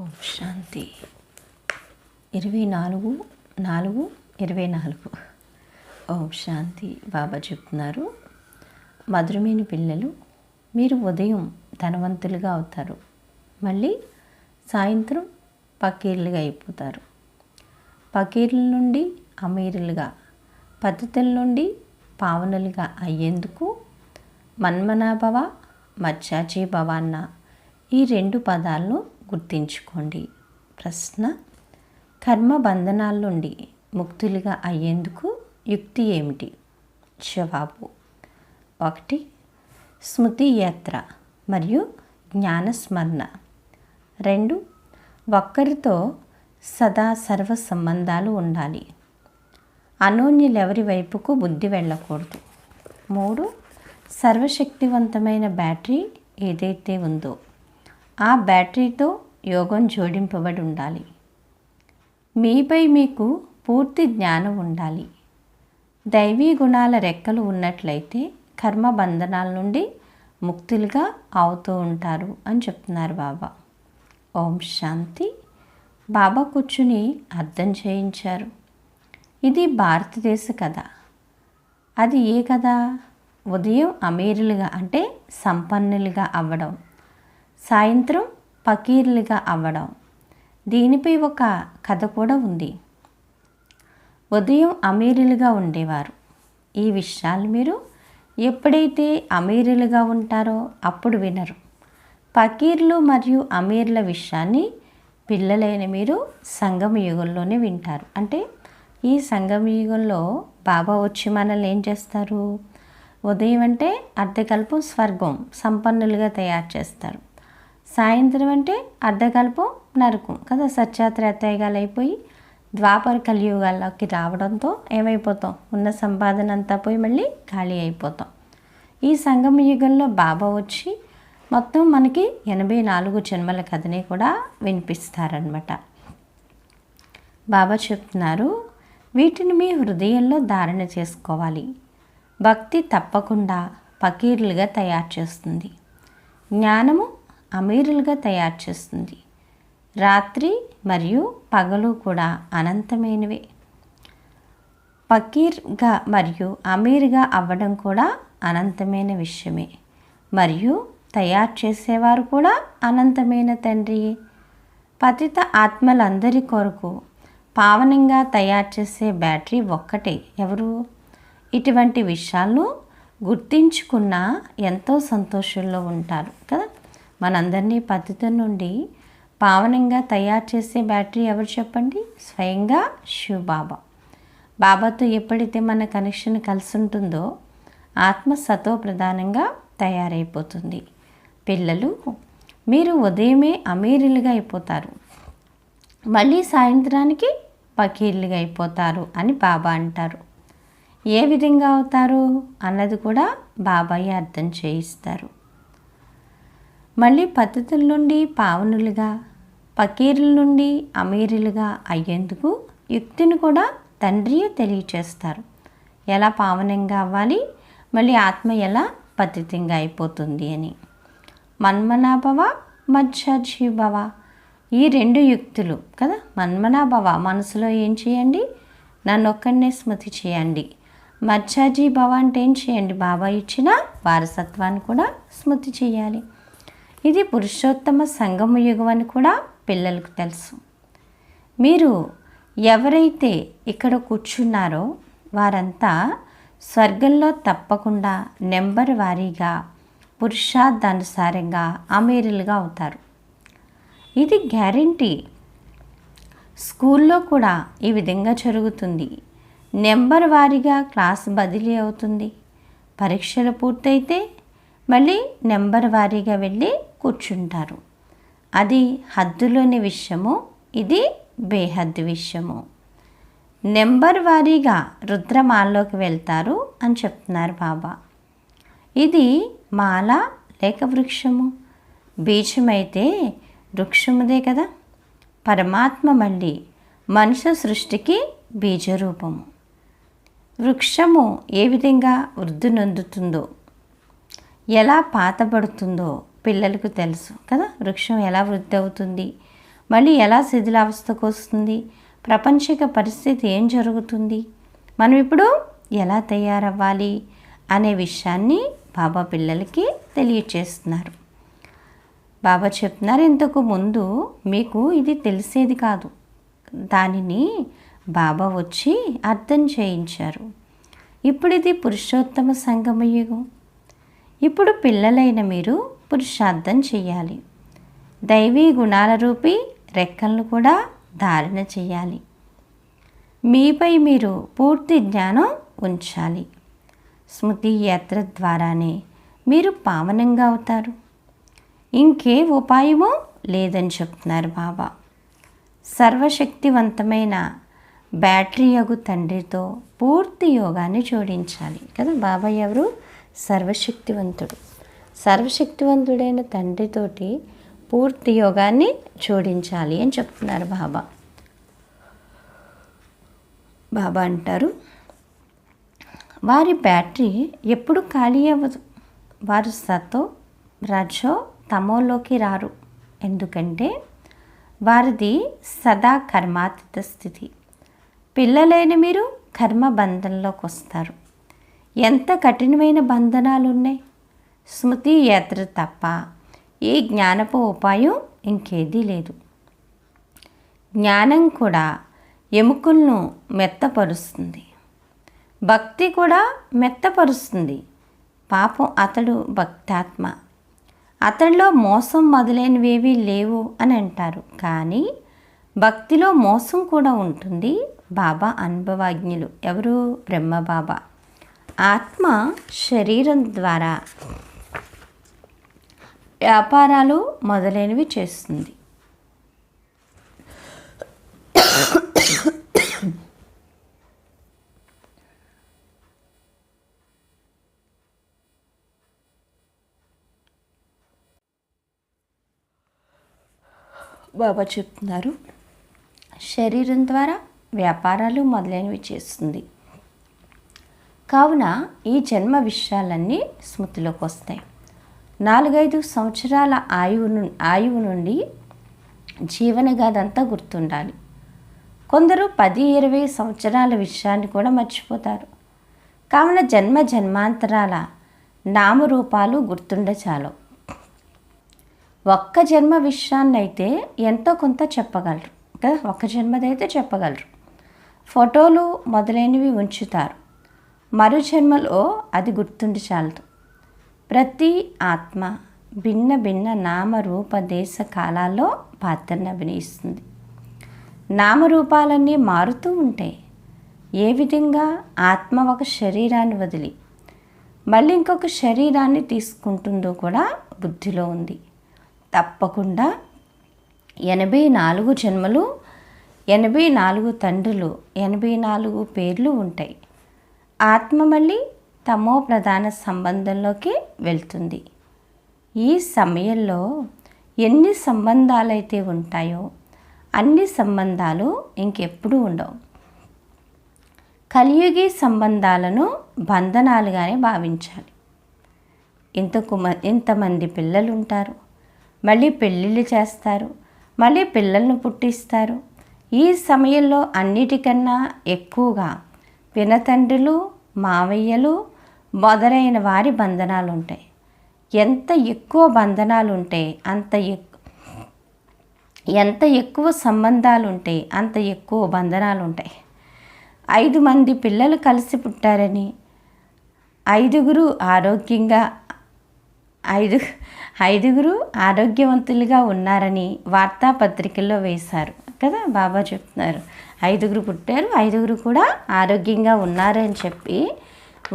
ఓం శాంతి 24/4/24. ఓం శాంతి. బాబా చెప్తున్నారు, మధురమైన పిల్లలు, మీరు ఉదయం ధనవంతులుగా అవుతారు, మళ్ళీ సాయంత్రం పకీర్లుగా అయిపోతారు. పకీర్ల నుండి అమీరులుగా, పతితుల నుండి పావనులుగా అయ్యేందుకు మన్మనాభవ మచ్చాజీ భవ అన్న ఈ 2 పదాలను గుర్తించుకోండి. ప్రశ్న: కర్మ బంధనాల నుండి ముక్తులుగా అయ్యేందుకు యుక్తి ఏమిటి? జవాబు: 1. స్మృతి యాత్ర మరియు జ్ఞానస్మరణ. 2. ఒక్కరితో సదా సర్వ సంబంధాలు ఉండాలి. అనోన్యులెవరి వైపుకు బుద్ధి వెళ్ళకూడదు. 3. సర్వశక్తివంతమైన బ్యాటరీ ఏదైతే ఉందో ఆ బ్యాటరీతో యోగం జోడింపబడి ఉండాలి. మీపై మీకు పూర్తి జ్ఞానం ఉండాలి. దైవీ గుణాల రెక్కలు ఉన్నట్లయితే కర్మ బంధనాల నుండి ముక్తులుగా అవుతూ ఉంటారు అని చెప్తున్నారు బాబా. ఓం శాంతి. బాబా కూర్చుని అర్థం చేయించారు. ఇది భారతదేశ కథ. అది ఏ కథ? ఉదయం అమీరులుగా అంటే సంపన్నులుగా అవ్వడం, సాయంత్రం పకీర్లుగా అవ్వడం. దీనిపై ఒక కథ కూడా ఉంది. ఉదయం అమీరులుగా ఉండేవారు. ఈ విషయాలు మీరు ఎప్పుడైతే అమీరులుగా ఉంటారో అప్పుడు వినరు. పకీర్లు మరియు అమీర్ల విషయాన్ని పిల్లలైన మీరు సంగమ యుగంలోనే వింటారు. అంటే ఈ సంగమ యుగంలో బాబా వచ్చి మనల్ని ఏం చేస్తారు? ఉదయం అంటే అర్ధకల్పం స్వర్గం, సంపన్నులుగా తయారు చేస్తారు. సాయంత్రం అంటే అర్ధకల్పం నరకం కదా, సత్యాత్రేతాయుగాలు అయిపోయి ద్వాపర కలియుగాల్లోకి రావడంతో ఏమైపోతాం? ఉన్న సంపాదన అంతా పోయి మళ్ళీ ఖాళీ అయిపోతాం. ఈ సంగమ యుగంలో బాబా వచ్చి మొత్తం మనకి 84 జన్మల కథని కూడా వినిపిస్తారనమాట. బాబా చెప్తున్నారు, వీటిని మీ హృదయంలో ధారణ చేసుకోవాలి. భక్తి తప్పకుండా పకీర్లుగా తయారు చేస్తుంది. జ్ఞానము అమీరులుగా తయారు చేస్తుంది. రాత్రి మరియు పగలు కూడా అనంతమైనవే. పకీర్గా మరియు అమీర్గా అవ్వడం కూడా అనంతమైన విషయమే. మరియు తయారు చేసేవారు కూడా అనంతమైన తండ్రియే. పతిత ఆత్మలందరి కొరకు పావనంగా తయారు చేసే బ్యాటరీ ఒక్కటే. ఎవరు? ఇటువంటి విషయాలను గుర్తించుకున్న ఎంతో సంతోషంలో ఉంటారు కదా. మనందరినీ పతిత నుండి పావనంగా తయారు చేసే బ్యాటరీ ఎవరు చెప్పండి? స్వయంగా శివబాబా. బాబాతో ఎప్పుడైతే మన కనెక్షన్ కలిసి ఉంటుందో ఆత్మ సతో ప్రధానంగా తయారైపోతుంది. పిల్లలు, మీరు ఉదయమే అమీరులుగా అయిపోతారు, మళ్ళీ సాయంత్రానికి పకీర్లుగా అయిపోతారు అని బాబా అంటారు. ఏ విధంగా అవుతారు అన్నది కూడా బాబాయ్ అర్థం చేయిస్తారు. మళ్ళీ పతితుల నుండి పావనులుగా, పకీరుల నుండి అమీరులుగా అయ్యేందుకు యుక్తిని కూడా తండ్రియే తెలియచేస్తారు. ఎలా పావనంగా అవ్వాలి, మళ్ళీ ఆత్మ ఎలా పతితంగా అయిపోతుంది అని. మన్మనాభవ మచ్చాజీ భవ, ఈ 2 యుక్తులు కదా. మన్మనాభవ, మనసులో ఏం చేయండి? నన్ను ఒక్కడనే స్మృతి చేయండి. మచ్చాజీ భవ అంటే ఏం చేయండి? బాబా ఇచ్చిన వారసత్వాన్ని కూడా స్మృతి చేయాలి. ఇది పురుషోత్తమ సంగమ యుగం అని కూడా పిల్లలకు తెలుసు. మీరు ఎవరైతే ఇక్కడ కూర్చున్నారో వారంతా స్వర్గంలో తప్పకుండా నెంబర్ వారీగా పురుషార్థానుసారంగా అమీరులుగా అవుతారు. ఇది గ్యారంటీ. స్కూల్లో కూడా ఈ విధంగా జరుగుతుంది. నెంబర్ వారీగా క్లాస్ బదిలీ అవుతుంది. పరీక్షలు పూర్తయితే మళ్ళీ నెంబర్ వారీగా వెళ్ళి కూర్చుంటారు. అది హద్దులోని విషయము, ఇది బేహద్దు విషయము. నెంబర్ వారీగా రుద్రమాల్లోకి వెళ్తారు అని చెప్తున్నారు బాబా. ఇది మాల లేక వృక్షము? బీజమైతే వృక్షముదే కదా. పరమాత్మ మళ్ళీ మనుష్య సృష్టికి బీజరూపము. వృక్షము ఏ విధంగా వృద్ధి నొందుతుందో, ఎలా పాతబడుతుందో పిల్లలకు తెలుసు కదా. వృక్షం ఎలా వృద్ధి అవుతుంది, మళ్ళీ ఎలా శిథిలావస్థకు వస్తుంది, ప్రపంచిక పరిస్థితి ఏం జరుగుతుంది, మనం ఇప్పుడు ఎలా తయారవ్వాలి అనే విషయాన్ని బాబా పిల్లలకి తెలియచేస్తున్నారు. బాబా చెప్తున్నారు, ఇంతకు ముందు మీకు ఇది తెలిసేది కాదు, దానిని బాబా వచ్చి అర్థం చేయించారు. ఇప్పుడు ఇది పురుషోత్తమ సంగమ యుగం. ఇప్పుడు పిల్లలైన మీరు పురుషార్థం చేయాలి. దైవీ గుణాల రూపీ రెక్కలను కూడా ధారణ చేయాలి. మీపై మీరు పూర్తి జ్ఞానం ఉంచాలి. స్మృతి యాత్ర ద్వారానే మీరు పావనంగా అవుతారు. ఇంకే ఉపాయమో లేదని చెప్తున్నారు బాబా. సర్వశక్తివంతమైన బ్యాటరీ యగు తండ్రితో పూర్తి యోగాన్ని జోడించాలి కదా. బాబా ఎవరు? సర్వశక్తివంతుడు. సర్వశక్తివంతుడైన తండ్రితోటి పూర్తి యోగాన్ని జోడించాలి అని చెప్తున్నారు బాబా. బాబా అంటారు, వారి బ్యాటరీ ఎప్పుడు ఖాళీ అవ్వదు. వారు సతో రజో తమోలోకి రారు. ఎందుకంటే వారిది సదా కర్మాతీత స్థితి. పిల్లలైన మీరు కర్మ బంధంలోకి వస్తారు. ఎంత కఠినమైన బంధనాలు ఉన్నాయి. స్మృతి యాత్ర తప్ప ఈ జ్ఞానపు ఉపాయం ఇంకేదీ లేదు. జ్ఞానం కూడా ఎముకలను మెత్తపరుస్తుంది, భక్తి కూడా మెత్తపరుస్తుంది. పాపం అతడు భక్తాత్మ, అతడిలో మోసం మొదలైనవేవీ లేవు అని అంటారు. కానీ భక్తిలో మోసం కూడా ఉంటుంది. బాబా అనుభవజ్ఞులు ఎవరు? బ్రహ్మ బాబా. ఆత్మ శరీరం ద్వారా వ్యాపారాలు మొదలైనవి చేస్తుంది. బాబా చెప్తున్నారు, శరీరం ద్వారా వ్యాపారాలు మొదలైనవి చేస్తుంది. కావున ఈ జన్మ విషయాలన్నీ స్మృతిలోకి వస్తాయి. 4-5 సంవత్సరాల ఆయువు నుండి జీవనగాథంతా గుర్తుండాలి. కొందరు 10-20 సంవత్సరాల విషయాన్ని కూడా మర్చిపోతారు. కావున జన్మ జన్మాంతరాల నామరూపాలు గుర్తుండచాలు. ఒక్క జన్మ విషయాన్నైతే ఎంతో కొంత చెప్పగలరు కదా. ఒక్క జన్మదైతే చెప్పగలరు. ఫోటోలు మొదలైనవి ఉంచుతారు. మరు జన్మలో అది గుర్తుండి చాలదు. ప్రతి ఆత్మ భిన్న భిన్న నామరూప దేశ కాలాల్లో పాత్రను అభినయిస్తుంది. నామరూపాలన్నీ మారుతూ ఉంటాయి. ఏ విధంగా ఆత్మ ఒక శరీరాన్ని వదిలి మళ్ళీ ఇంకొక శరీరాన్ని తీసుకుంటుందో కూడా బుద్ధిలో ఉంది. తప్పకుండా 84 జన్మలు, 84 తండ్రులు, 84 పేర్లు ఉంటాయి. ఆత్మ మళ్ళీ తమో ప్రధాన సంబంధంలోకి వెళ్తుంది. ఈ సమయంలో ఎన్ని సంబంధాలైతే ఉంటాయో అన్ని సంబంధాలు ఇంకెప్పుడూ ఉండవు. కలియుగి సంబంధాలను బంధనాలుగానే భావించాలి. ఇంతమంది పిల్లలు ఉంటారు, మళ్ళీ పెళ్ళిళ్ళు చేస్తారు, మళ్ళీ పిల్లలను పుట్టిస్తారు. ఈ సమయంలో అన్నిటికన్నా ఎక్కువగా పినతండ్రులు, మావయ్యలు మొదలైన వారి బంధనాలు ఉంటాయి. ఎంత ఎక్కువ బంధనాలు ఉంటే ఎంత ఎక్కువ సంబంధాలు ఉంటే అంత ఎక్కువ బంధనాలు ఉంటాయి. 5 మంది పిల్లలు కలిసి పుట్టారని ఐదుగురు ఆరోగ్యవంతులుగా ఉన్నారని వార్తాపత్రికల్లో వేశారు కదా. బాబా చెప్తున్నారు, 5 పుట్టారు, 5 కూడా ఆరోగ్యంగా ఉన్నారని చెప్పి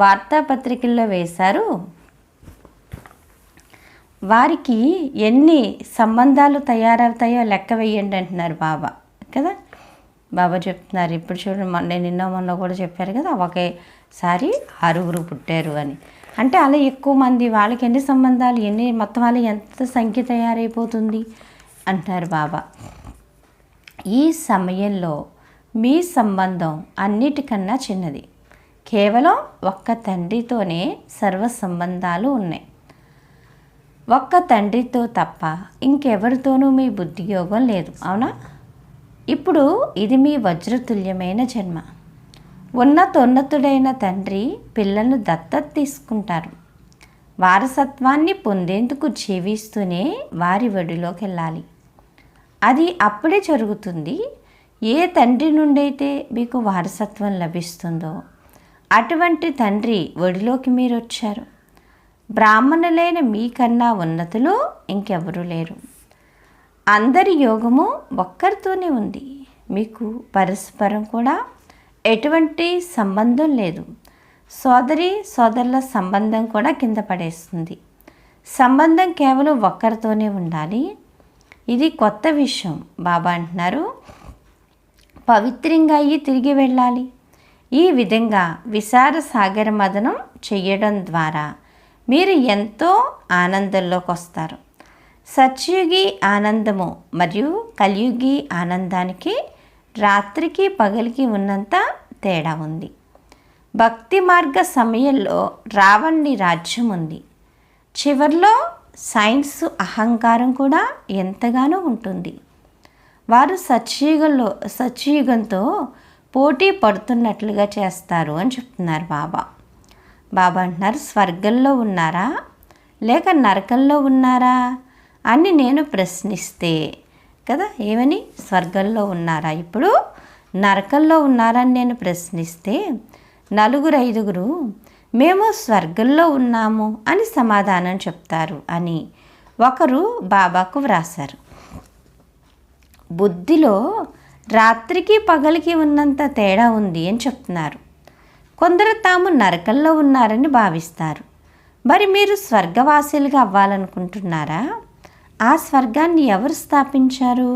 వార్తాపత్రికల్లో వేశారు. వారికి ఎన్ని సంబంధాలు తయారవుతాయో లెక్క వేయండి అంటున్నారు బాబా కదా. బాబా చెప్తున్నారు, ఇప్పుడు చూడండి, నిన్న మొన్న కూడా చెప్పారు కదా, ఒకేసారి 6 పుట్టారు అని. అంటే అలా ఎక్కువ మంది, వాళ్ళకి ఎన్ని సంబంధాలు, మొత్తం వాళ్ళు ఎంత సంఖ్య తయారైపోతుంది అంటారు బాబా. ఈ సమయంలో మీ సంబంధం అన్నిటికన్నా చిన్నది. కేవలం ఒక్క తండ్రితోనే సర్వ సంబంధాలు ఉన్నాయి. ఒక్క తండ్రితో తప్ప ఇంకెవరితోనూ మీ బుద్ధి యోగం లేదు, అవునా? ఇప్పుడు ఇది మీ వజ్రతుల్యమైన జన్మ. ఉన్నతోన్నతుడైన తండ్రి పిల్లలను దత్తత తీసుకుంటారు. వారసత్వాన్ని పొందేందుకు జీవిస్తూనే వారి ఒడిలోకి వెళ్ళాలి. అది అప్పుడే జరుగుతుంది. ఏ తండ్రి నుండైతే మీకు వారసత్వం లభిస్తుందో అటువంటి తండ్రి ఒడిలోకి మీరు వచ్చారు. బ్రాహ్మణులైన మీకన్నా ఉన్నతులు ఇంకెవరూ లేరు. అందరి యోగము ఒక్కరితోనే ఉంది. మీకు పరస్పరం కూడా ఎటువంటి సంబంధం లేదు. సోదరి సోదరుల సంబంధం కూడా కింద పడేస్తుంది. సంబంధం కేవలం ఒక్కరితోనే ఉండాలి. ఇది కొత్త విషయం. బాబా అంటున్నారు, పవిత్రంగా అయ్యి తిరిగి వెళ్ళాలి. ఈ విధంగా విశాల సాగర మదనం చేయడం ద్వారా మీరు ఎంతో ఆనందంలోకి వస్తారు. సత్యుగి ఆనందము మరియు కలియుగి ఆనందానికి రాత్రికి పగలికి ఉన్నంత తేడా ఉంది. భక్తి మార్గ సమయంలో రావణుని రాజ్యం ఉంది. చివర్లో సైన్స్ అహంకారం కూడా ఎంతగానో ఉంటుంది. వారు సత్యయుగంతో పోటీ పడుతున్నట్లుగా చేస్తారు అని చెప్తున్నారు బాబా. బాబా అంటున్నారు, స్వర్గంలో ఉన్నారా లేక నరకంలో ఉన్నారా అని నేను ప్రశ్నిస్తే కదా, ఏమని? స్వర్గంలో ఉన్నారా, ఇప్పుడు నరకంలో ఉన్నారా అని నేను ప్రశ్నిస్తే 4-5 మేము స్వర్గంలో ఉన్నాము అని సమాధానం చెప్తారు అని ఒకరు బాబాకు వ్రాశారు. బుద్ధిలో రాత్రికి పగలికి ఉన్నంత తేడా ఉంది అని చెప్తున్నారు. కొందరు తాము నరకంలో ఉన్నారని భావిస్తారు. మరి మీరు స్వర్గవాసులుగా అవ్వాలనుకుంటున్నారా? ఆ స్వర్గాన్ని ఎవరు స్థాపించారు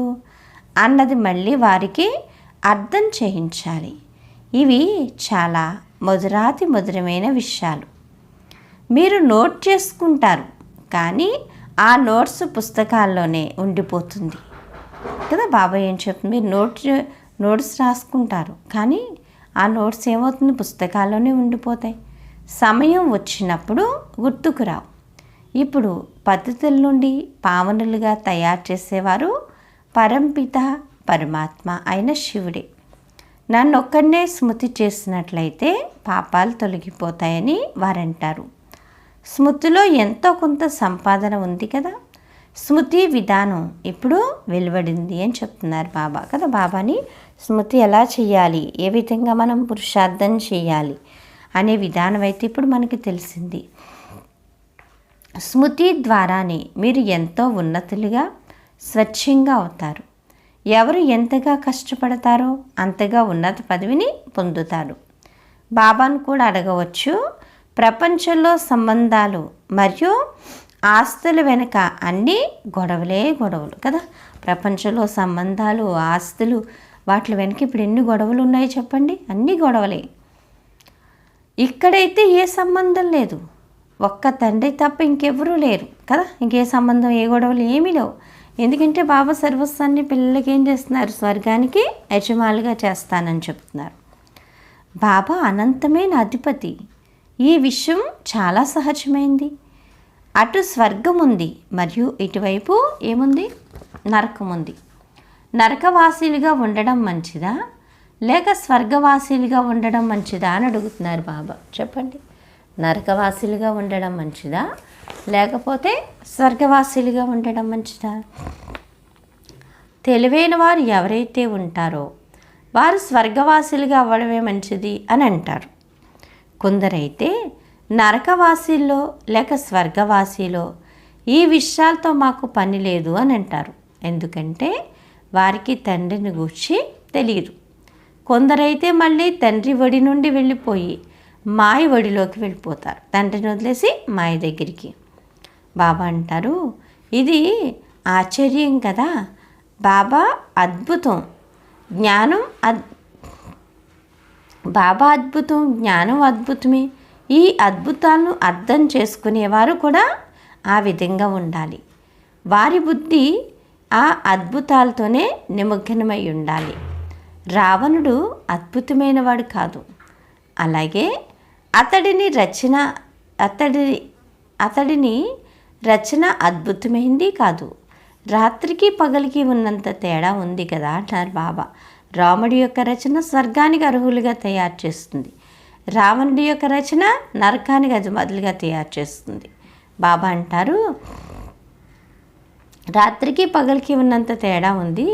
అన్నది మళ్ళీ వారికి అర్థం చేయించాలి. ఇవి చాలా మధురమైన విషయాలు. మీరు నోట్ చేసుకుంటారు, కానీ ఆ నోట్స్ పుస్తకాల్లోనే ఉండిపోతుంది కదా. బాబా ఏం చెప్తుంది, మీరు నోట్స్ రాసుకుంటారు, కానీ ఆ నోట్స్ ఏమవుతుంది, పుస్తకాల్లోనే ఉండిపోతాయి. సమయం వచ్చినప్పుడు గుర్తుకు రావు. ఇప్పుడు పద్ధతుల నుండి పావనులుగా తయారు చేసేవారు పరంపిత పరమాత్మ అయిన శివుడే. నన్నొక్కడనే స్మృతి చేసినట్లయితే పాపాలు తొలగిపోతాయని వారంటారు. స్మృతిలో ఎంతో కొంత సంపాదన ఉంది కదా. స్మృతి విధానం ఇప్పుడు వెలువడింది అని చెప్తున్నారు బాబా కదా. బాబాని స్మృతి ఎలా చేయాలి, ఏ విధంగా మనం పురుషార్థం చేయాలి అనే విధానం అయితే ఇప్పుడు మనకి తెలిసింది. స్మృతి ద్వారానే మీరు ఎంతో ఉన్నతులుగా స్వచ్ఛంగా అవుతారు. ఎవరు ఎంతగా కష్టపడతారో అంతగా ఉన్నత పదవిని పొందుతారు. బాబాను కూడా అడగవచ్చు, ప్రపంచంలో సంబంధాలు మరియు ఆస్తుల వెనుక అన్నీ గొడవలు కదా. ప్రపంచంలో సంబంధాలు, ఆస్తులు, వాటి వెనుక ఇప్పుడు ఎన్ని గొడవలు ఉన్నాయి చెప్పండి, అన్నీ గొడవలే. ఇక్కడైతే ఏ సంబంధం లేదు, ఒక్క తండ్రి తప్ప ఇంకెవరూ లేరు కదా. ఇంకే సంబంధం, ఏ గొడవలు ఏమీ లేవు. ఎందుకంటే బాబా సర్వస్వాన్ని పిల్లలకి ఏం చేస్తున్నారు, స్వర్గానికి యజమానులుగా చేస్తానని చెప్తున్నారు. బాబా అనంతమైన అధిపతి. ఈ విషయం చాలా సహజమైంది. అటు స్వర్గం ఉంది మరియు ఇటువైపు ఏముంది, నరకం ఉంది. నరకవాసీలుగా ఉండడం మంచిదా లేక స్వర్గవాసీలుగా ఉండడం మంచిదా అని అడుగుతున్నారు బాబా. చెప్పండి, నరకవాసీలుగా ఉండడం మంచిదా లేకపోతే స్వర్గవాసీలుగా ఉండడం మంచిదా? తెలివైన వారు ఎవరైతే ఉంటారో వారు స్వర్గవాసీలుగా అవ్వడమే మంచిది అని అంటారు. కొందరైతే నరకవాసీల్లో లేక స్వర్గవాసీలో ఈ విషయాలతో మాకు పని లేదు అని అంటారు. ఎందుకంటే వారికి తండ్రిని గూర్చి తెలియదు. కొందరైతే మళ్ళీ తండ్రి ఒడి నుండి వెళ్ళిపోయి మాయ ఒడిలోకి వెళ్ళిపోతారు, తండ్రిని వదిలేసి మాయ దగ్గరికి. బాబా అంటారు, ఇది ఆశ్చర్యం కదా. బాబా అద్భుతం, జ్ఞానం బాబా అద్భుతం, జ్ఞానం అద్భుతమే. ఈ అద్భుతాలను అర్థం చేసుకునేవారు కూడా ఆ విధంగా ఉండాలి. వారి బుద్ధి ఆ అద్భుతాలతోనే నిమగ్నమై ఉండాలి. రావణుడు అద్భుతమైన వాడు కాదు. అలాగే అతడిని రచన అద్భుతమైంది కాదు, రాత్రికి పగలికి ఉన్నంత తేడా ఉంది కదా అంటారు బాబా. రాముడి యొక్క రచన స్వర్గానికి అర్హులుగా తయారు చేస్తుంది, రావణుడి యొక్క రచన నరకానికి అజమదులుగా తయారు చేస్తుంది. బాబా అంటారు, రాత్రికి పగలికి ఉన్నంత తేడా ఉంది.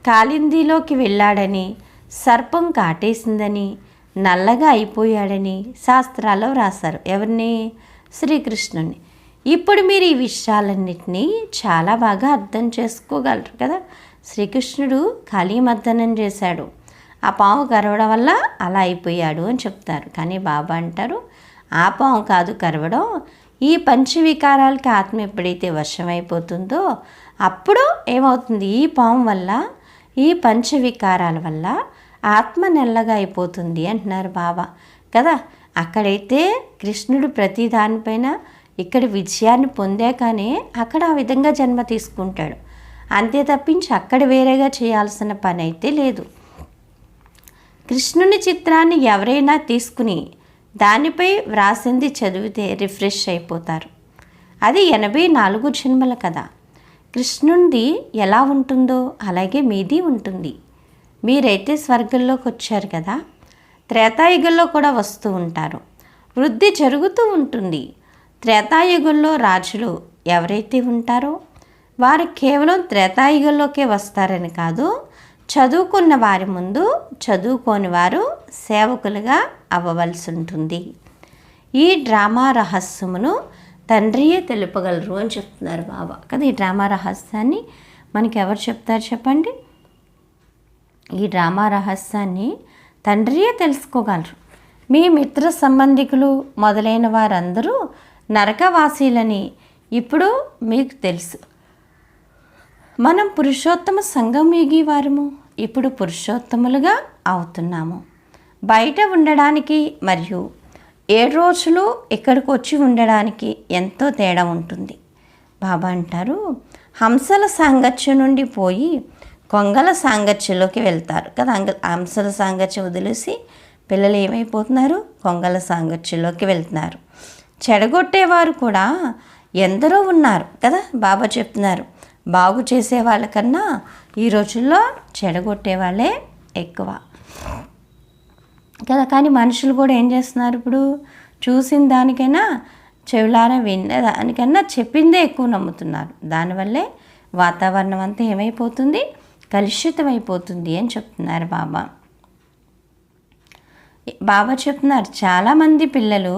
కాలిందిలోకి వెళ్ళాడని, సర్పం కాటేసిందని, నల్లగా అయిపోయాడని శాస్త్రాల్లో రాశారు. ఎవరిని? శ్రీకృష్ణుని. ఇప్పుడు మీరు ఈ విషయాలన్నింటినీ చాలా బాగా అర్థం చేసుకోగలరు కదా. శ్రీకృష్ణుడు కలిమర్దనం చేశాడు, ఆ పాము కరవడం వల్ల అలా అయిపోయాడు అని చెప్తారు. కానీ బాబా అంటారు, ఆ పాము కాదు కరవడం, ఈ పంచవికారాలకి ఆత్మ ఎప్పుడైతే వశమైపోతుందో అప్పుడు ఏమవుతుంది, ఈ పాము వల్ల, ఈ పంచవికారాల వల్ల ఆత్మ నల్లగా అయిపోతుంది అంటున్నారు బాబా కదా. అక్కడైతే కృష్ణుడు ప్రతి దానిపైన ఇక్కడ విజయాన్ని పొందాకనే అక్కడ ఆ విధంగా జన్మ తీసుకుంటాడు. అంతే తప్పించి అక్కడ వేరేగా చేయాల్సిన పని అయితే లేదు. కృష్ణుని చిత్రాన్ని ఎవరైనా తీసుకుని దానిపై వ్రాసింది చదివితే రిఫ్రెష్ అయిపోతారు. అది 84 జన్మల కదా. కృష్ణునిది ఎలా ఉంటుందో అలాగే మీది ఉంటుంది. మీరైతే స్వర్గంలోకి వచ్చారు కదా, త్రేతాయుగంలో కూడా వస్తూ ఉంటారు. వృద్ధి జరుగుతూ ఉంటుంది. త్రేతాయుగంలో రాజులు ఎవరైతే ఉంటారో వారు కేవలం త్రేతాయుగంలోకే వస్తారని కాదు, చదువుకున్న వారి ముందు చదువుకోని వారు సేవకులుగా అవ్వవలసి ఉంటుంది. ఈ డ్రామా రహస్యమును తండ్రియే తెలుపగలరు అని చెప్తున్నారు బాబా కదా. ఈ డ్రామా రహస్యాన్ని మనకి ఎవరు చెప్తారు చెప్పండి? ఈ డ్రామా రహస్యాన్ని తండ్రియే తెలుసుకోగలరు. మీ మిత్ర సంబంధికులు మొదలైన వారందరూ నరకవాసీలని ఇప్పుడు మీకు తెలుసు. మనం పురుషోత్తమ సంఘం యుగి వారము ఇప్పుడు పురుషోత్తములుగా అవుతున్నాము. బయట ఉండడానికి మరియు 7 రోజులు ఇక్కడికి వచ్చి ఉండడానికి ఎంతో తేడా ఉంటుంది. బాబా అంటారు, హంసల సాంగత్యం నుండి పోయి కొంగల సాంగత్యంలోకి వెళ్తారు కదా. హంసల సాంగత్యం వదిలేసి పిల్లలు ఏమైపోతున్నారు? కొంగల సాంగత్యంలోకి వెళ్తున్నారు. చెడగొట్టేవారు కూడా ఎందరో ఉన్నారు కదా. బాబా చెప్తున్నారు, బాగు చేసే వాళ్ళకన్నా ఈ రోజుల్లో చెడగొట్టే వాళ్ళే ఎక్కువ కదా. కానీ మనుషులు కూడా ఏం చేస్తున్నారు? ఇప్పుడు చూసిన దానికైనా చెవులారా విన్న దానికన్నా చెప్పిందే ఎక్కువ నమ్ముతున్నారు. దానివల్లే వాతావరణం అంతా ఏమైపోతుంది? కలుషితం అయిపోతుంది అని చెప్తున్నారు బాబా. బాబా చెప్తున్నారు, చాలామంది పిల్లలు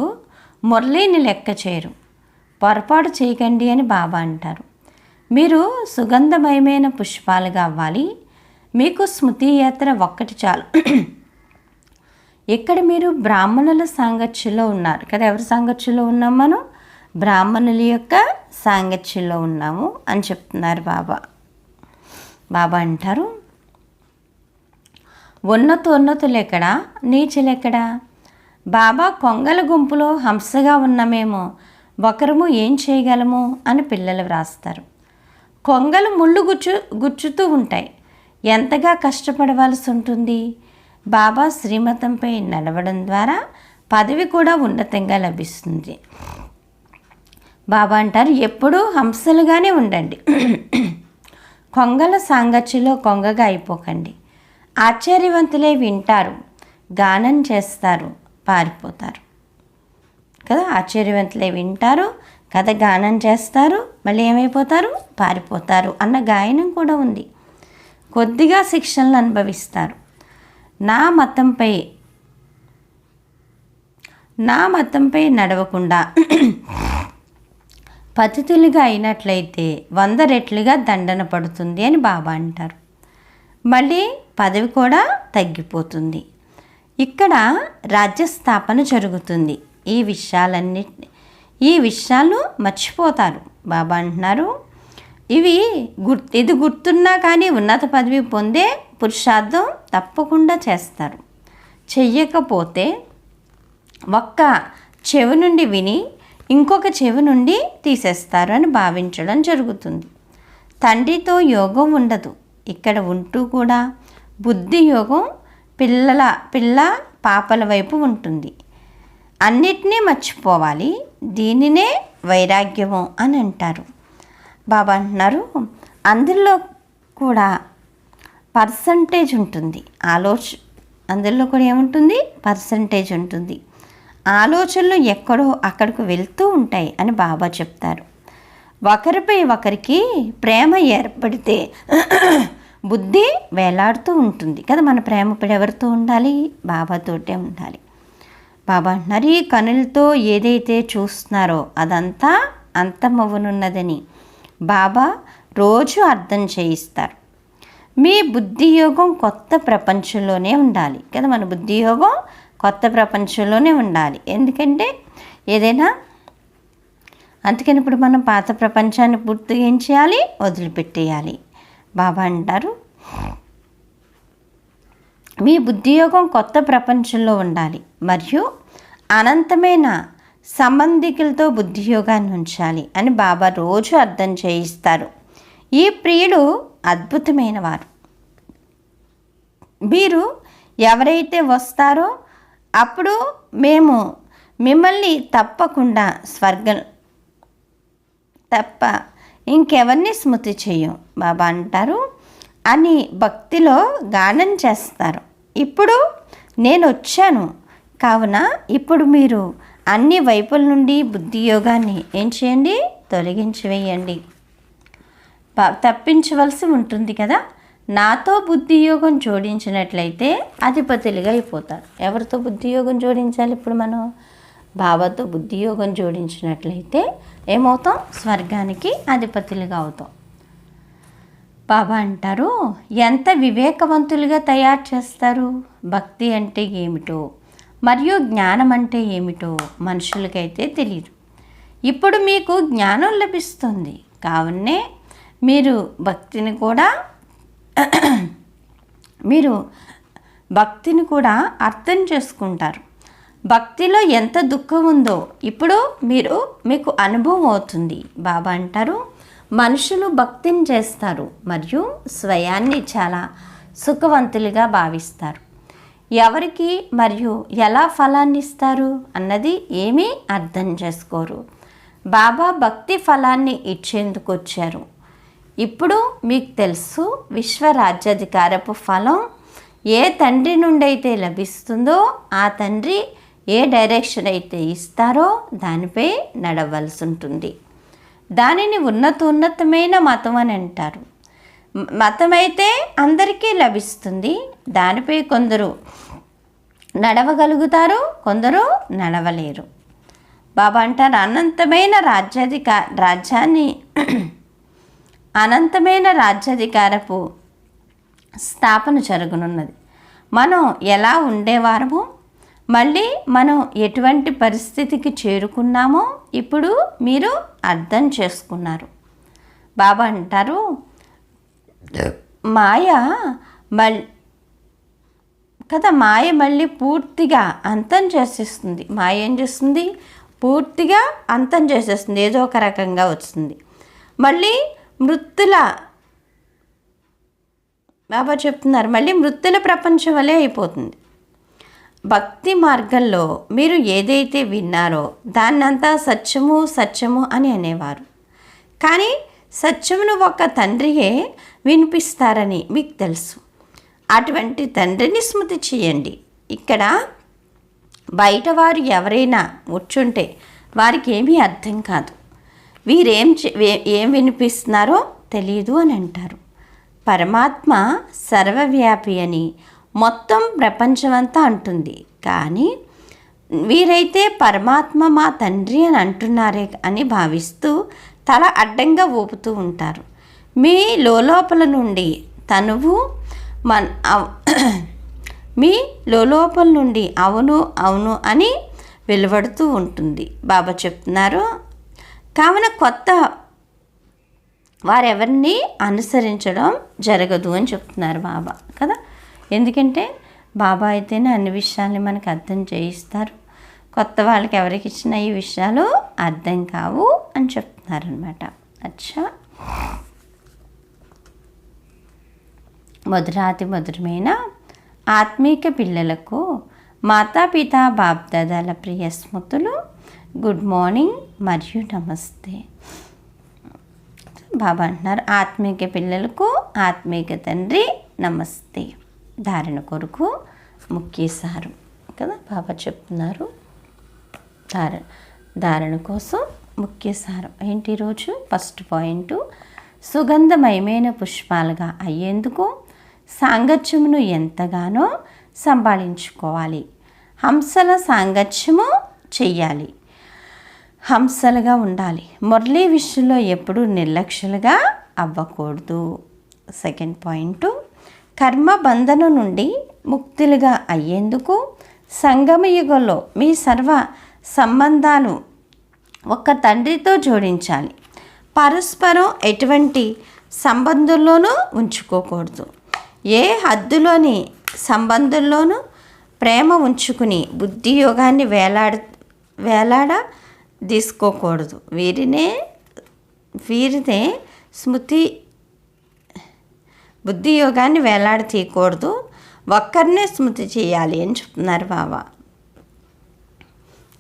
మురళిని లెక్క చేయరు, పొరపాటు చేయకండి అని బాబా అంటారు. మీరు సుగంధమయమైన పుష్పాలుగా అవ్వాలి. మీకు స్మృతి యాత్ర ఒక్కటి చాలు. ఇక్కడ మీరు బ్రాహ్మణుల సాంగత్యంలో ఉన్నారు కదా. ఎవరి సాంగత్యంలో ఉన్నాం? మనం బ్రాహ్మణుల యొక్క సాంగత్యంలో ఉన్నాము అని చెప్తున్నారు బాబా. బాబా అంటారు, ఉన్నతులు ఎక్కడా, నీచులు ఎక్కడా? బాబా కొంగల గుంపులో హంసగా ఉన్నామేమో, ఒకరము ఏం చేయగలము అని పిల్లలు వ్రాస్తారు. కొంగలు ముళ్ళు గుచ్చుతూ ఉంటాయి. ఎంతగా కష్టపడవలసి ఉంటుంది. బాబా శ్రీమతంపై నడవడం ద్వారా పదవి కూడా ఉన్నతంగా లభిస్తుంది. బాబా అంటారు, ఎప్పుడూ హంసలుగానే ఉండండి. కొంగల సాంగత్యంలో కొంగగా అయిపోకండి. ఆశ్చర్యవంతులే వింటారు, గానం చేస్తారు, పారిపోతారు కదా. ఆశ్చర్యవంతులే వింటారు, కథ గానం చేస్తారు, మళ్ళీ ఏమైపోతారు? పారిపోతారు అన్న గాయనం కూడా ఉంది. కొద్దిగా శిక్షణలు అనుభవిస్తారు. నా మతంపై నడవకుండా పతితులుగా అయినట్లయితే 100 రెట్లుగా దండన పడుతుంది అని బాబా అంటారు. మళ్ళీ పదవి కూడా తగ్గిపోతుంది. ఇక్కడ రాజ్యస్థాపన జరుగుతుంది. ఈ విషయాలు మర్చిపోతారు. బాబా అంటున్నారు, ఇది గుర్తున్నా కానీ ఉన్నత పదవి పొందే పురుషార్థం తప్పకుండా చేస్తారు. చెయ్యకపోతే ఒక్క చెవి నుండి విని ఇంకొక చెవి నుండి తీసేస్తారు అని భావించడం జరుగుతుంది. తండ్రితో యోగం ఉండదు. ఇక్కడ ఉంటూ కూడా బుద్ధి యోగం పిల్ల పాపల వైపు ఉంటుంది. అన్నిటినీ మర్చిపోవాలి. దీనినే వైరాగ్యము అని అంటారు. బాబా అంటున్నారు, అందులో కూడా పర్సంటేజ్ ఉంటుంది. అందులో కూడా ఏముంటుంది? పర్సంటేజ్ ఉంటుంది. ఆలోచనలు ఎక్కడో అక్కడికి వెళ్తూ ఉంటాయి అని బాబా చెప్తారు. ఒకరిపై ఒకరికి ప్రేమ ఏర్పడితే బుద్ధి వేలాడుతూ ఉంటుంది కదా. మన ప్రేమ ఇప్పుడు ఎవరితో ఉండాలి? బాబాతోటే ఉండాలి. బాబా అంటున్నారు, ఈ కనులతో ఏదైతే చూస్తున్నారో అదంతా అంతమవ్వనున్నదని బాబా రోజు అర్థం చేయిస్తారు. మీ బుద్ధియోగం కొత్త ప్రపంచంలోనే ఉండాలి కదా. మన బుద్ధియోగం కొత్త ప్రపంచంలోనే ఉండాలి. ఎందుకంటే ఏదైనా అందుకని ఇప్పుడు మనం పాత ప్రపంచాన్ని పూర్తిగా ఏం చేయాలి? వదిలిపెట్టేయాలి. బాబా అంటారు, మీ బుద్ధియోగం కొత్త ప్రపంచంలో ఉండాలి మరియు అనంతమైన సంబంధికులతో బుద్ధియోగాన్ని ఉంచాలి అని బాబా రోజు అర్థం చేయిస్తారు. ఈ ప్రియుడు అద్భుతమైన వారు. మీరు ఎవరైతే వస్తారో అప్పుడు మేము మిమ్మల్ని తప్పకుండా స్వర్గం తప్ప ఇంకెవరిని స్మృతి చేయం బాబా అంటారు అని భక్తిలో గానం చేస్తారు. ఇప్పుడు నేను వచ్చాను కావున ఇప్పుడు మీరు అన్ని వైపుల నుండి బుద్ధియోగాన్ని ఏం చేయండి? తొలగించి వేయండి. తప్పించవలసి ఉంటుంది కదా. నాతో బుద్ధియోగం జోడించినట్లయితే అధిపతులుగా అయిపోతారు. ఎవరితో బుద్ధియోగం జోడించాలి? ఇప్పుడు మనం బాబాతో బుద్ధియోగం జోడించినట్లయితే ఏమవుతాం? స్వర్గానికి అధిపతులుగా అవుతాం. బాబా అంటారు, ఎంత వివేకవంతులుగా తయారు చేస్తారు. భక్తి అంటే ఏమిటో మరియు జ్ఞానం అంటే ఏమిటో మనుషులకైతే తెలియదు. ఇప్పుడు మీకు జ్ఞానం లభిస్తుంది కావునే మీరు భక్తిని కూడా అర్థం చేసుకుంటారు. భక్తిలో ఎంత దుఃఖం ఉందో ఇప్పుడు మీకు అనుభవం అవుతుంది. బాబా అంటారు, మనుషులు భక్తిని చేస్తారు మరియు స్వయాన్ని చాలా సుఖవంతులుగా భావిస్తారు. ఎవరికి మరియు ఎలా ఫలాన్ని ఇస్తారు అన్నది ఏమీ అర్థం చేసుకోరు. బాబా భక్తి ఫలాన్ని ఇచ్చేందుకు వచ్చారు. ఇప్పుడు మీకు తెలుసు, విశ్వరాజ్యాధికారపు ఫలం ఏ తండ్రి నుండి అయితే లభిస్తుందో ఆ తండ్రి ఏ డైరెక్షన్ అయితే ఇస్తారో దానిపై నడవలసి ఉంటుంది. దానిని ఉన్నతమైన మతం అని అంటారు. మతం అయితే అందరికీ లభిస్తుంది. దానిపై కొందరు నడవగలుగుతారు, కొందరు నడవలేరు. బాబా అంటారు, అనంతమైన రాజ్యాధికారపు స్థాపన జరగనున్నది. మనం ఎలా ఉండేవారమో మళ్ళీ మనం ఎటువంటి పరిస్థితికి చేరుకున్నామో ఇప్పుడు మీరు అర్థం చేసుకున్నారు. బాబా అంటారు, మాయ మళ్ళీ పూర్తిగా అంతం చేసేస్తుంది. మాయ ఏం చేస్తుంది? పూర్తిగా అంతం చేసేస్తుంది. ఏదో ఒక రకంగా వస్తుంది. మళ్ళీ బాబా చెప్తున్నారు, మళ్ళీ మృత్యుల ప్రపంచం వలె అయిపోతుంది. భక్తి మార్గంలో మీరు ఏదైతే విన్నారో దాన్నంతా సత్యము అని అనేవారు. కానీ సత్యమును ఒక తండ్రియే వినిపిస్తారని మీకు తెలుసు. అటువంటి తండ్రిని స్మృతి చేయండి. ఇక్కడ బయట వారు ఎవరైనా కూర్చుంటే వారికి ఏమీ అర్థం కాదు. ఏం వినిపిస్తున్నారో తెలియదు అని అంటారు. పరమాత్మ సర్వవ్యాపి అని మొత్తం ప్రపంచమంతా అంటుంది. కానీ వీరైతే పరమాత్మ మా తండ్రి అని అంటున్నారే అని భావిస్తూ తల అడ్డంగా ఊపుతూ ఉంటారు. మీ లోపల నుండి మీ లోపల నుండి అవును అని వెలువడుతూ ఉంటుంది. బాబా చెప్తున్నారు, కావున కొత్త వారెవరిని అనుసరించడం జరగదు అని చెప్తున్నారు బాబా కదా. ఎందుకంటే బాబా అయితేనే అన్ని విషయాల్ని మనకు అర్థం చేయిస్తారు. కొత్త వాళ్ళకి ఎవరికి ఇచ్చిన ఈ విషయాలు అర్థం కావు అని చెప్తున్నారనమాట. అచ్చా, మధురమైన ఆత్మీక పిల్లలకు మాతాపిత బాప్దాదాల ప్రియ స్మృతులు గుడ్ మార్నింగ్ మరియు నమస్తే. బాబా అంటున్నారు ఆత్మీక పిల్లలకు ఆత్మీక తండ్రి నమస్తే. ధారణ కొరకు ముఖ్య సారం కదా బాబా చెప్తున్నారు. ధారణ కోసం ముఖ్య సారం ఏంటి ఈరోజు? ఫస్ట్ పాయింట్, సుగంధమయమైన పుష్పాలుగా అయ్యేందుకు సాంగత్యమును ఎంతగానో సంభాళించుకోవాలి. హంసల సాంగత్యము చెయ్యాలి, హంసలుగా ఉండాలి. మురళీ విషయంలో ఎప్పుడూ నిర్లక్ష్యులుగా అవ్వకూడదు. సెకండ్ పాయింట్, కర్మ బంధన నుండి ముక్తులుగా అయ్యేందుకు సంగమయుగంలో మీ సర్వ సంబంధాలు ఒక్క తండ్రితో జోడించాలి. పరస్పరం ఎటువంటి సంబంధంలోనూ ఉంచుకోకూడదు. ఏ హద్దులోని సంబంధంలోనూ ప్రేమ ఉంచుకుని బుద్ధి యోగాన్ని వేలాడ తీసుకోకూడదు. వీరినే స్మృతి బుద్ధి యోగాన్ని వేలాడ తీయకూడదు. ఒక్కరినే స్మృతి చేయాలి అని చెప్తున్నారు బాబా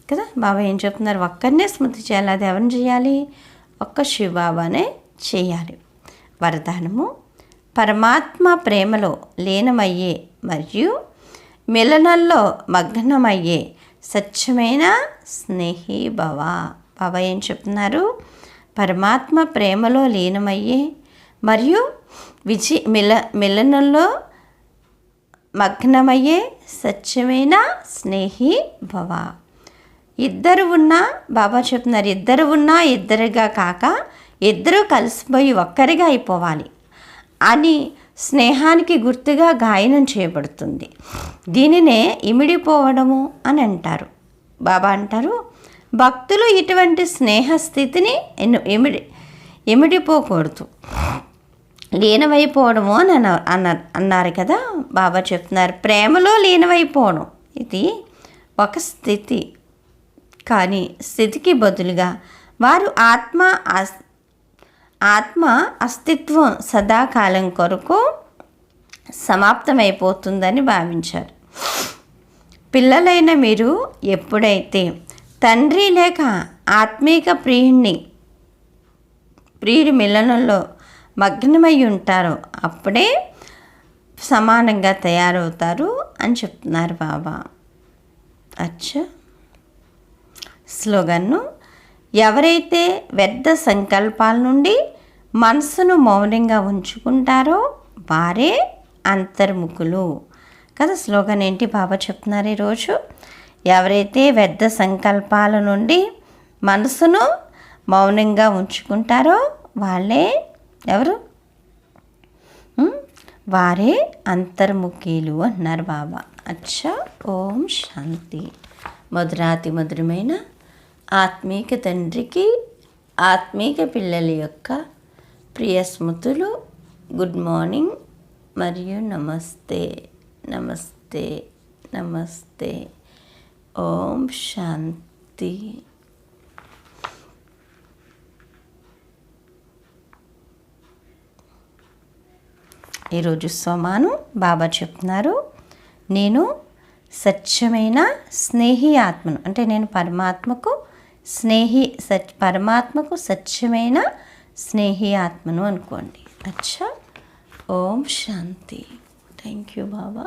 కదా. బాబా ఏం చెప్తున్నారు? ఒక్కరినే స్మృతి చేయాలి. అది ఎవరిని చేయాలి? ఒక్క శివబాబానే చేయాలి. వరదానము, పరమాత్మ ప్రేమలో లీనమయ్యే మరియు మిలనంలో మగ్నమయ్యే స్వచ్ఛమైన స్నేహి భవ. బాబా ఏం చెప్తున్నారు? పరమాత్మ ప్రేమలో లీనమయ్యే మరియు మిలనంలో మగ్నమయ్యే స్వచ్ఛమైన స్నేహి భవ. ఇద్దరు ఉన్నా, బాబా చెప్తున్నారు, ఇద్దరు ఉన్నా ఇద్దరుగా కాక ఇద్దరు కలిసిపోయి ఒక్కరిగా అయిపోవాలి అని స్నేహానికి గుర్తుగా గాయనం చేయబడుతుంది. దీనినే ఇమిడిపోవడము అని అంటారు. బాబా అంటారు, భక్తులు ఇటువంటి స్నేహస్థితిని ఇమిడిపోకూడదు, లీనమైపోవడము అని అన్నారు కదా. బాబా చెప్తున్నారు ప్రేమలో లీనమైపోవడం ఇది ఒక స్థితి, కానీ స్థితికి బదులుగా వారు ఆత్మ అస్తిత్వం సదాకాలం కొరకు సమాప్తమైపోతుందని భావించారు. పిల్లలైన మీరు ఎప్పుడైతే తండ్రి లేక ఆత్మీక ప్రియుడి మిలనంలో మగ్నమై ఉంటారో అప్పుడే సమానంగా తయారవుతారు అని చెప్తున్నారు బాబా. అచ్చా, స్లోగన్ను, ఎవరైతే వ్యర్థ సంకల్పాల నుండి మనసును మౌనంగా ఉంచుకుంటారో వారే అంతర్ముఖులు కదా. స్లోగన్ ఏంటి బాబా చెప్తున్నారు ఈరోజు? ఎవరైతే వ్యర్థ సంకల్పాల నుండి మనసును మౌనంగా ఉంచుకుంటారో వాళ్ళే ఎవరు? వారే అంతర్ముఖీలు అన్నారు బాబా. అచ్చా, ఓం శాంతి. మధురాతి మధురమైన ఆత్మీక తండ్రికి ఆత్మీక పిల్లల యొక్క ప్రియ స్మృతులు. గుడ్ మార్నింగ్ మరియు నమస్తే నమస్తే నమస్తే. ఓం శాంతి. ఈరోజు సోమాను బాబా చెప్తున్నారు, నేను స్వచ్ఛమైన స్నేహి ఆత్మను, అంటే నేను పరమాత్మకు స్వచ్ఛమైన స్నేహి ఆత్మను అనుకోండి. అచ్చా, ఓం శాంతి. Thank you Baba.